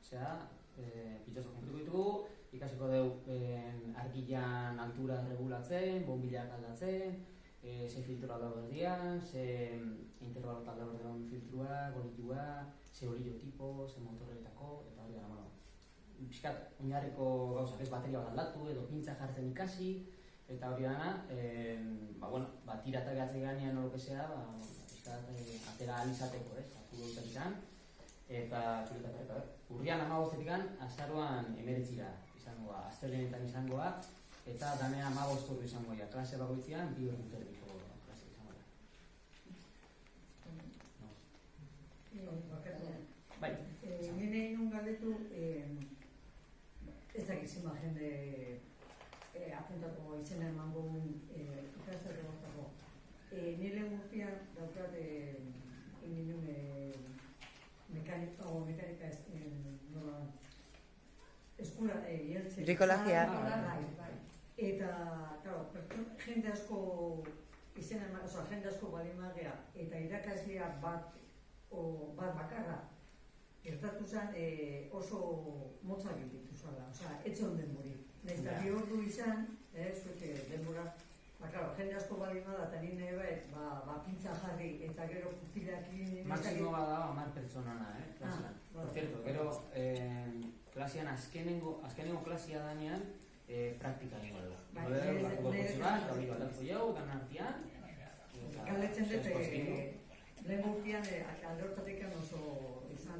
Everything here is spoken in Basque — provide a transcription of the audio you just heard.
pitxoso konpituko ditugu, ikasiko dugu argilan altura regulatzen, bombilak aldatzen, ze filtro aldago erdian, ze intervalo aldago erdian filtrua, golitua, ze olio tipo, ze motorretako, eta hori gara, pixkat, oinarriko gauzak ez bateria bat aldatu edo pintza jartzen ikasi, eta hori dana, tira eta behatzen ganean olo que sea, pixkat, atera alizateko, apuro dut izan, eta txuletak eta urrian 15-etik azaroan 19 izango da, astelenetan izango da, eta danean 15 ordu izango da, klase bakoitzean 2 ordu terbiko klase izango da. Bai. Nire nun galdetu, ez dakit zima jende apuntatu izena emango ikastate gortako. Nire urtean daukat mekanika ez, eskula hiertzen. Brikolagia. Eta, claro, jende asko izena eman, jende asko balimagea eta irakaslea bat bakarra gertatu zen oso motza gelditu zala, etxe honden muri. Nahiz da bi ordu izan, zuek denbora, jende asko balimada eta nire pintza jarri eta gero putilak Maximo bada 10 pertsonana, klasean. Por cierto, gero klasean azkenengo klasea danean praktika egingo da. Hori batuko kotxe bat, hori batako jau, ganartian. Galdetzen dut, lehen urtean alde hortatik oso izan